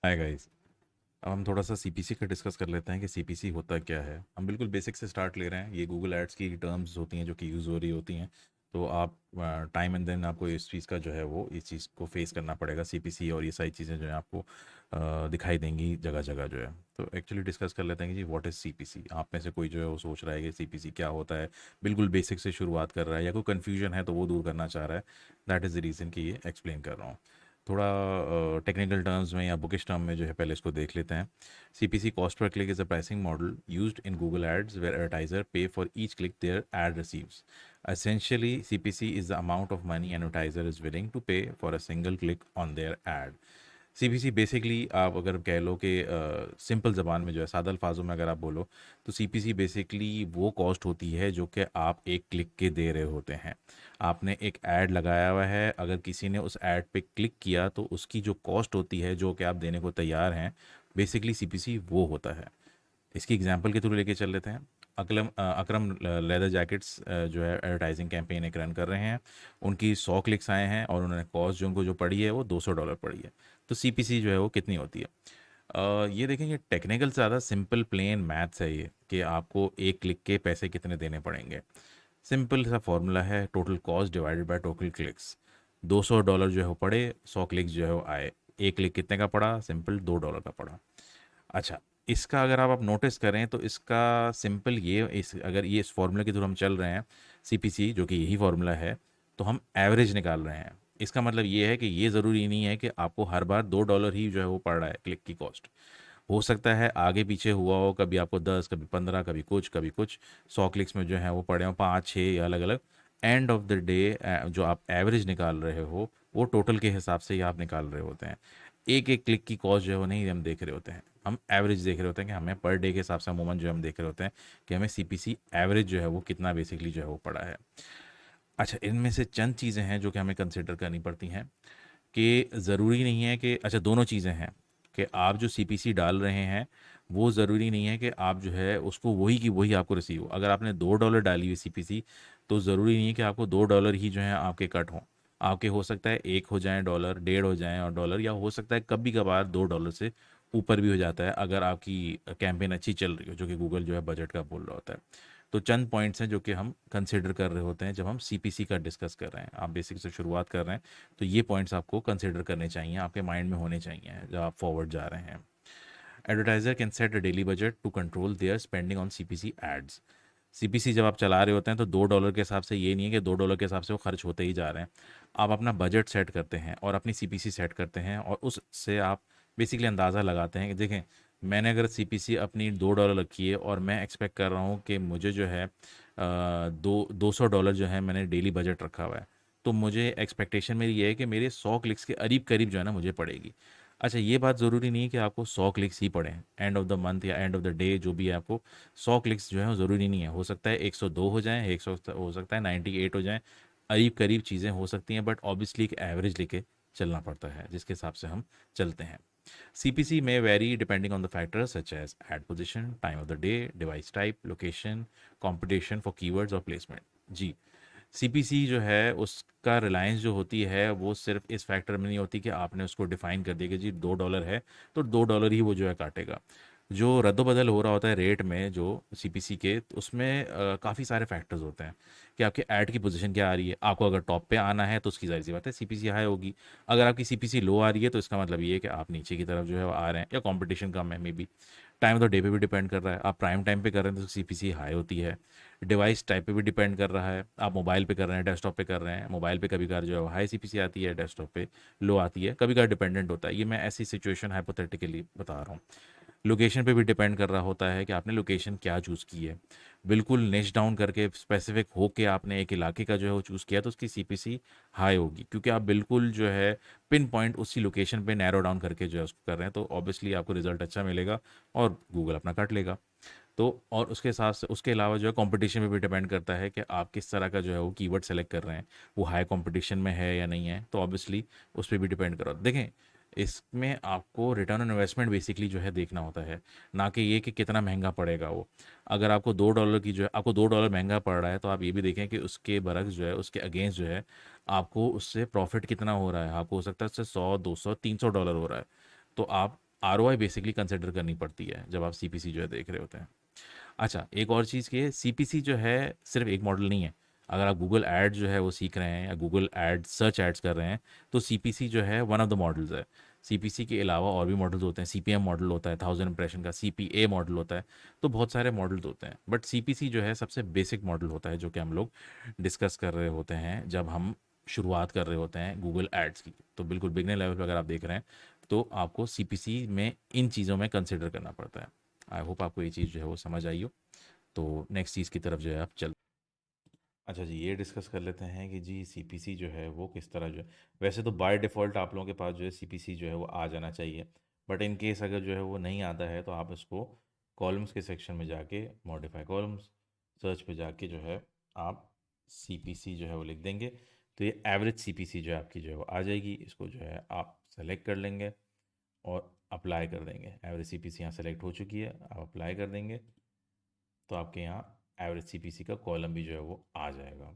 Hi guys. अब हम थोड़ा सा सीपीसी का डिस्कस कर लेते हैं कि सीपीसी होता क्या है। हम बिल्कुल बेसिक से स्टार्ट ले रहे हैं। ये गूगल एड्स की टर्म्स होती हैं जो कि यूज़ हो रही होती हैं। तो आप टाइम एंड देन आपको इस चीज़ का जो है वो इस चीज़ को फेस करना पड़ेगा। सीपीसी और ये सारी चीज़ें जो है आपको दिखाई देंगी जगह जगह जो है। तो एक्चुअली डिस्कस कर लेते हैं कि जी व्हाट इज़ सीपीसी। आप में से कोई जो है वो सोच रहा है कि सीपीसी क्या होता है, बिल्कुल बेसिक से शुरुआत कर रहा है, या कोई कन्फ्यूजन है तो वो दूर करना चाह रहा है। दैट इज़ द रीज़न कि ये एक्सप्लेन कर रहा हूँ। थोड़ा टेक्निकल टर्म्स में या बुकिश टर्म में जो है पहले इसको देख लेते हैं। CPC, cost per click, is a pricing model used in Google ads where advertiser pay for each click their ad receives. Essentially, CPC is the amount of money an advertiser is willing to pay for a single click on their ad. CPC basically आप अगर कह लो कि simple ज़बान में जो है, सादा अल्फाजों में अगर आप बोलो, तो सीपीसी बेसिकली वो कॉस्ट होती है जो कि आप एक क्लिक के दे रहे होते हैं। आपने एक ऐड लगाया हुआ है, अगर किसी ने उस ऐड पे क्लिक किया तो उसकी जो कॉस्ट होती है जो कि आप देने को तैयार हैं, बेसिकली सीपीसी वो होता है। इसकी एग्जांपल के थ्रू लेके चल लेते हैं। अकरम लेदर जैकेट्स जो है एडवर्टाइजिंग कैंपेन एक रन कर रहे हैं। उनकी 100 क्लिक्स आए हैं और उन्होंने कॉस्ट जो उनको जो पड़ी है वो $200 पड़ी है। तो सीपीसी जो है वो कितनी होती है? ये देखें, ये टेक्निकल से ज़्यादा सिंपल प्लेन मैथ्स है ये, कि आपको एक क्लिक के पैसे कितने देने पड़ेंगे। सिंपल सा फॉर्मूला है, total cost divided by total clicks. $200 जो है वो पड़े, 100 क्लिक्स जो है वो आए। एक क्लिक कितने का पड़ा? सिंपल $2 का पड़ा। अच्छा, इसका अगर आप नोटिस करें तो इसका सिंपल ये, इस अगर ये इस फॉर्मूले के थ्रू हम चल रहे हैं, सीपीसी जो कि यही फॉर्मूला है, तो हम एवरेज निकाल रहे हैं। इसका मतलब ये है कि ये ज़रूरी नहीं है कि आपको हर बार $2 ही जो है वो पड़ रहा है क्लिक की कॉस्ट। हो सकता है आगे पीछे हुआ हो, कभी आपको 10, कभी 15, कभी कुछ कभी कुछ। 100 क्लिक्स में जो है वो पड़े हों 5 6 अलग अलग। एंड ऑफ द डे जो आप एवरेज निकाल रहे हो वो टोटल के हिसाब से ही आप निकाल रहे होते हैं। एक एक क्लिक की कॉस्ट जो है वो नहीं हम देख रहे होते हैं, हम एवरेज देख रहे होते हैं कि हमें पर डे के हिसाब से अमूमन जो है हम देख रहे होते हैं कि हमें सीपीसी एवरेज जो है वो कितना बेसिकली जो है वो पड़ा है। अच्छा, इनमें से चंद चीज़ें हैं जो कि हमें कंसिडर करनी पड़ती हैं, कि ज़रूरी नहीं है कि, अच्छा, दोनों चीज़ें हैं कि आप जो सीपीसी डाल रहे हैं वो ज़रूरी नहीं है कि आप जो है उसको वही की वही आपको रिसीव हो। अगर आपने $2 डाली हुई सीपीसी, तो ज़रूरी नहीं है कि आपको $2 ही जो है आपके कट हों। आपके हो सकता है एक हो जाए डॉलर, डेढ़ हो जाए और डॉलर, या हो सकता है कभी कभार $2 से ऊपर भी हो जाता है अगर आपकी कैंपेन अच्छी चल रही हो, जो कि गूगल जो है बजट का बोल रहा होता है। तो चंद पॉइंट्स हैं जो कि हम कंसिडर कर रहे होते हैं जब हम सीपीसी का डिस्कस कर रहे हैं। आप बेसिक से शुरुआत कर रहे हैं तो ये पॉइंट्स आपको कंसिडर करने चाहिए, आपके माइंड में होने चाहिए जब आप फॉरवर्ड जा रहे हैं। Advertiser can set a daily budget to control their spending on CPC ads. CPC जब आप चला रहे होते हैं तो $2 के हिसाब से ये नहीं है कि $2 के हिसाब से वो खर्च होते ही जा रहे हैं। आप अपना बजट सेट करते हैं और अपनी सीपीसी सेट करते हैं, और उससे आप बेसिकली अंदाज़ा लगाते हैं कि देखें, मैंने अगर सीपीसी अपनी $2 रखी है और मैं एक्सपेक्ट कर रहा हूँ कि मुझे जो है $200 जो है मैंने डेली बजट रखा हुआ है, तो मुझे एक्सपेक्टेशन मेरी ये है कि मेरे 100 क्लिक्स के करीब करीब जो है ना मुझे पड़ेगी। अच्छा, ये बात ज़रूरी नहीं है कि आपको 100 क्लिक्स ही पड़ें एंड ऑफ द मंथ या एंड ऑफ द डे, जो भी है आपको 100 क्लिक्स जो है वो ज़रूरी नहीं है। हो सकता है 102 हो जाए, 100 हो सकता है 98 हो जाए, करीब करीब चीज़ें हो सकती हैं, बट ऑब्वियसली एक एवरेज लेके चलना पड़ता है जिसके हिसाब से हम चलते हैं। CPC may vary depending on the factors such as ad position, time of the day, device type, location, competition for keywords और placement। जी, सीपीसी जो है उसका रिलायंस जो होती है वो सिर्फ इस फैक्टर में नहीं होती कि आपने उसको डिफाइन कर दिया कि जी $2 है तो $2 ही वो जो है काटेगा। जो रद्द-बदल हो रहा होता है रेट में जो सीपीसी के, तो उसमें काफ़ी सारे फैक्टर्स होते हैं कि आपके ऐड की पोजीशन क्या आ रही है। आपको अगर टॉप पे आना है तो उसकी ज़ाहिर-सी बात है सीपीसी हाई होगी। अगर आपकी सीपीसी लो आ रही है तो इसका मतलब ये है कि आप नीचे की तरफ जो है वो आ रहे हैं, या कंपटीशन कम है may be. Time of the day पे भी डिपेंड कर रहा है। आप प्राइम टाइम पे कर रहे हैं तो सीपीसी हाई होती है। डिवाइस टाइप पे भी डिपेंड कर रहा है, आप मोबाइल पे कर रहे हैं, डेस्कटॉप पे कर रहे हैं। मोबाइल पे कभी कभार जो है हाई सीपीसी आती है, डेस्कटॉप पे लो आती है, कभी कभार डिपेंडेंट होता है। ये मैं ऐसी सिचुएशन हाइपोथेटिकली बता रहा हूँ। लोकेशन पे भी डिपेंड कर रहा होता है कि आपने लोकेशन क्या चूज़ की है। बिल्कुल निश डाउन करके स्पेसिफिक होके आपने एक इलाके का जो है वो चूज़ किया तो उसकी सीपीसी हाई होगी, क्योंकि आप बिल्कुल जो है पिन पॉइंट उसी लोकेशन पे नैरो डाउन करके जो है उसको कर रहे हैं, तो ऑब्वियसली आपको रिजल्ट अच्छा मिलेगा और गूगल अपना काट लेगा। तो और उसके साथ से उसके अलावा जो है कंपटीशन पे भी डिपेंड करता है कि आप किस तरह का जो है वो कीवर्ड सेलेक्ट कर रहे हैं, वो हाई कंपटीशन में है या नहीं है, तो ऑब्वियसली उस पर भी डिपेंड करो। देखें, इसमें आपको रिटर्न ऑन इन्वेस्टमेंट बेसिकली जो है देखना होता है, ना कि ये कि कितना महंगा पड़ेगा वो। अगर आपको $2 की जो है आपको $2 महंगा पड़ रहा है, तो आप ये भी देखें कि उसके बरक्स जो है उसके अगेंस्ट जो है आपको उससे प्रॉफिट कितना हो रहा है। आपको हो सकता है उससे $100 $200 $300 हो रहा है, तो आप आरओआई बेसिकली कंसिडर करनी पड़ती है जब आप सीपीसी जो है देख रहे होते हैं। अच्छा, एक और चीज़ की है, सीपीसी जो है सिर्फ एक मॉडल नहीं है। अगर आप गूगल एड जो है वो सीख रहे हैं या गूगल एड सर्च एड्स कर रहे हैं, तो सीपीसी जो है वन ऑफ द मॉडल्स है। सीपीसी के अलावा और भी मॉडल्स होते हैं, सीपीएम मॉडल होता है, 1000 इंप्रेशन का, सीपीए मॉडल होता है। तो बहुत सारे मॉडल्स होते हैं, बट सीपीसी जो है सबसे बेसिक मॉडल होता है जो कि हम लोग डिस्कस कर रहे होते हैं जब हम शुरुआत कर रहे होते हैं गूगल एड्स की। तो बिल्कुल बिगनर लेवल पर अगर आप देख रहे हैं तो आपको सीपीसी में इन चीज़ों में कंसिडर करना पड़ता है। आई होप आपको ये चीज़ जो है वो समझ आई हो। तो नेक्स्ट चीज़ की तरफ जो है आप चल। अच्छा जी, ये डिस्कस कर लेते हैं कि जी सीपीसी जो है वो किस तरह जो है, वैसे तो बाय डिफ़ॉल्ट आप लोगों के पास जो है सीपीसी जो है वो आ जाना चाहिए। बट इन केस अगर जो है वो नहीं आता है तो आप इसको कॉलम्स के सेक्शन में जाके मॉडिफाई कॉलम्स सर्च पे जाके जो है आप सीपीसी जो है वो लिख देंगे। तो ये एवरेज सीपीसी जो है आपकी जो है वो आ जाएगी। इसको जो है आप सेलेक्ट कर लेंगे और अप्लाई कर देंगे। एवरेज सीपीसी यहाँ सेलेक्ट हो चुकी है, आप अप्लाई कर देंगे तो आपके यहाँ एवरेज सीपीसी का कॉलम भी जो है वो आ जाएगा।